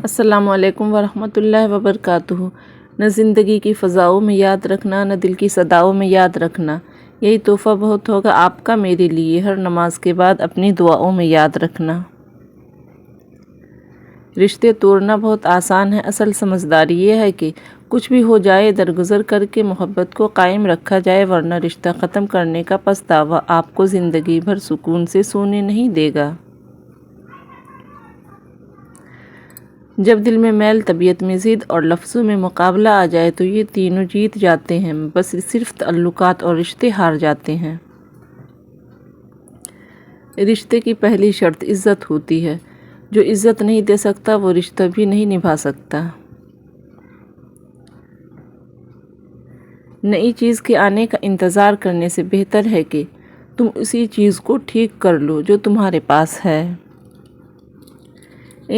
السلام علیکم ورحمۃ اللہ وبرکاتہ۔ نہ زندگی کی فضاؤں میں یاد رکھنا، نہ دل کی صداؤں میں یاد رکھنا، یہی تحفہ بہت ہوگا آپ کا میرے لیے، ہر نماز کے بعد اپنی دعاؤں میں یاد رکھنا۔ رشتے توڑنا بہت آسان ہے، اصل سمجھداری یہ ہے کہ کچھ بھی ہو جائے درگزر کر کے محبت کو قائم رکھا جائے، ورنہ رشتہ ختم کرنے کا پچھتاوا آپ کو زندگی بھر سکون سے سونے نہیں دے گا۔ جب دل میں میل، طبیعت میں ضد اور لفظوں میں مقابلہ آ جائے تو یہ تینوں جیت جاتے ہیں، بس صرف تعلقات اور رشتے ہار جاتے ہیں۔ رشتے کی پہلی شرط عزت ہوتی ہے، جو عزت نہیں دے سکتا وہ رشتہ بھی نہیں نبھا سکتا۔ نئی چیز کے آنے کا انتظار کرنے سے بہتر ہے کہ تم اسی چیز کو ٹھیک کر لو جو تمہارے پاس ہے۔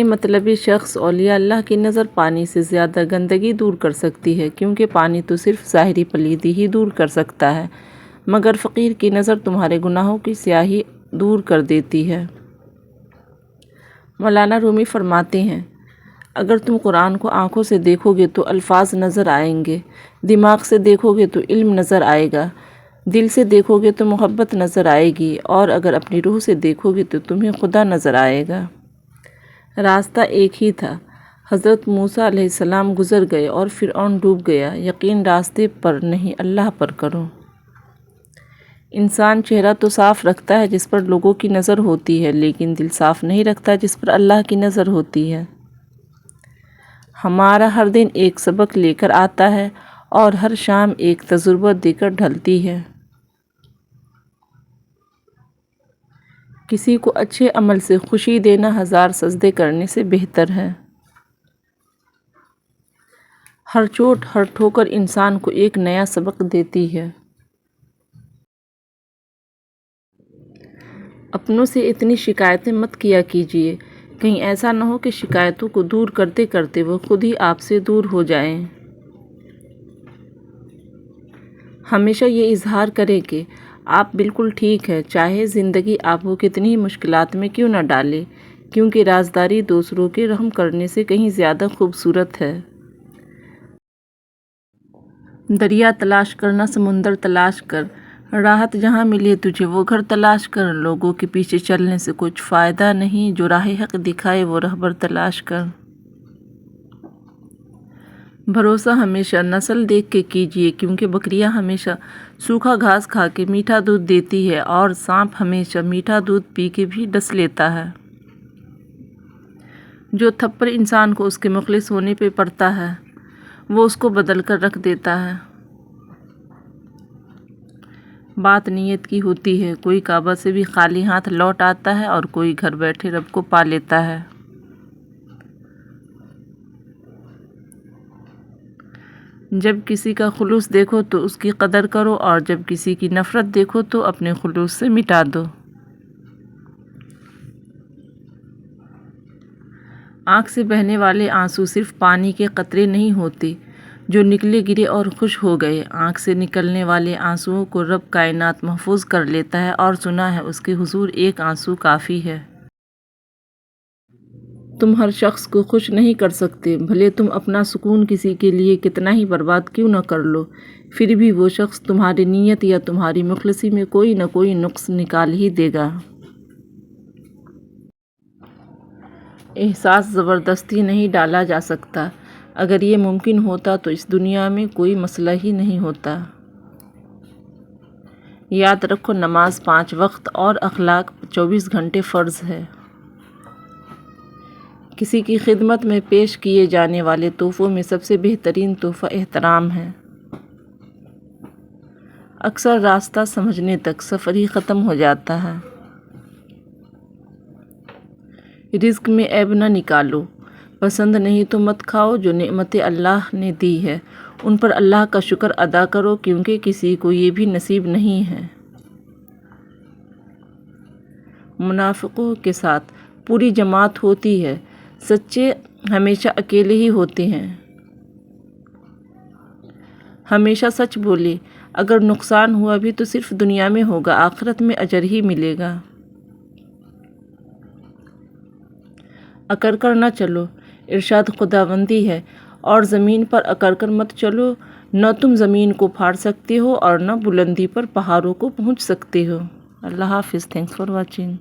مطلبی شخص اولیاء اللہ کی نظر پانی سے زیادہ گندگی دور کر سکتی ہے، کیونکہ پانی تو صرف ظاہری پلیدی ہی دور کر سکتا ہے، مگر فقیر کی نظر تمہارے گناہوں کی سیاہی دور کر دیتی ہے۔ مولانا رومی فرماتے ہیں، اگر تم قرآن کو آنکھوں سے دیکھو گے تو الفاظ نظر آئیں گے، دماغ سے دیکھو گے تو علم نظر آئے گا، دل سے دیکھو گے تو محبت نظر آئے گی، اور اگر اپنی روح سے دیکھو گے تو تمہیں خدا نظر آئے گا۔ راستہ ایک ہی تھا، حضرت موسیٰ علیہ السلام گزر گئے اور فرعون ڈوب گیا، یقین راستے پر نہیں اللہ پر کرو۔ انسان چہرہ تو صاف رکھتا ہے جس پر لوگوں کی نظر ہوتی ہے، لیکن دل صاف نہیں رکھتا جس پر اللہ کی نظر ہوتی ہے۔ ہمارا ہر دن ایک سبق لے کر آتا ہے اور ہر شام ایک تجربہ دے کر ڈھلتی ہے۔ کسی کو اچھے عمل سے خوشی دینا 1000 سجدے کرنے سے بہتر ہے۔ ہر چوٹ، ہر ٹھوکر انسان کو ایک نیا سبق دیتی ہے۔ اپنوں سے اتنی شکایتیں مت کیا کیجیے، کہیں ایسا نہ ہو کہ شکایتوں کو دور کرتے کرتے وہ خود ہی آپ سے دور ہو جائیں۔ ہمیشہ یہ اظہار کریں کہ آپ بالکل ٹھیک ہیں، چاہے زندگی آپ کو کتنی ہی مشکلات میں کیوں نہ ڈالے، کیونکہ رازداری دوسروں کے رحم کرنے سے کہیں زیادہ خوبصورت ہے۔ دریا تلاش کرنا سمندر تلاش کر، راحت جہاں ملے تجھے وہ گھر تلاش کر، لوگوں کے پیچھے چلنے سے کچھ فائدہ نہیں، جو راہ حق دکھائے وہ رہبر تلاش کر۔ بھروسہ ہمیشہ نسل دیکھ کے کیجیے، کیونکہ بکریاں ہمیشہ سوکھا گھاس کھا کے میٹھا دودھ دیتی ہے، اور سانپ ہمیشہ میٹھا دودھ پی کے بھی ڈس لیتا ہے۔ جو تھپڑ انسان کو اس کے مخلص ہونے پہ پڑتا ہے، وہ اس کو بدل کر رکھ دیتا ہے۔ بات نیت کی ہوتی ہے، کوئی کعبہ سے بھی خالی ہاتھ لوٹ آتا ہے اور کوئی گھر بیٹھے رب کو پا لیتا ہے۔ جب کسی کا خلوص دیکھو تو اس کی قدر کرو، اور جب کسی کی نفرت دیکھو تو اپنے خلوص سے مٹا دو۔ آنکھ سے بہنے والے آنسو صرف پانی کے قطرے نہیں ہوتے جو نکلے گرے اور خشک ہو گئے، آنکھ سے نکلنے والے آنسوؤں کو رب کائنات محفوظ کر لیتا ہے، اور سنا ہے اس کے حضور ایک آنسو کافی ہے۔ تم ہر شخص کو خوش نہیں کر سکتے، بھلے تم اپنا سکون کسی کے لیے کتنا ہی برباد کیوں نہ کر لو، پھر بھی وہ شخص تمہاری نیت یا تمہاری مخلصی میں کوئی نہ کوئی نقص نکال ہی دے گا۔ احساس زبردستی نہیں ڈالا جا سکتا، اگر یہ ممکن ہوتا تو اس دنیا میں کوئی مسئلہ ہی نہیں ہوتا۔ یاد رکھو، نماز 5 وقت اور اخلاق 24 گھنٹے فرض ہے۔ کسی کی خدمت میں پیش کیے جانے والے تحفوں میں سب سے بہترین تحفہ احترام ہے۔ اکثر راستہ سمجھنے تک سفر ہی ختم ہو جاتا ہے۔ رزق میں عیب نہ نکالو، پسند نہیں تو مت کھاؤ، جو نعمتیں اللہ نے دی ہے ان پر اللہ کا شکر ادا کرو، کیونکہ کسی کو یہ بھی نصیب نہیں ہے۔ منافقوں کے ساتھ پوری جماعت ہوتی ہے، سچے ہمیشہ اکیلے ہی ہوتے ہیں۔ ہمیشہ سچ بولے، اگر نقصان ہوا بھی تو صرف دنیا میں ہوگا، آخرت میں اجر ہی ملے گا۔ اکڑ کر نہ چلو، ارشاد خداوندی ہے، اور زمین پر اکڑ کر مت چلو، نہ تم زمین کو پھاڑ سکتے ہو اور نہ بلندی پر پہاڑوں کو پہنچ سکتے ہو۔ اللہ حافظ۔ Thanks for watching.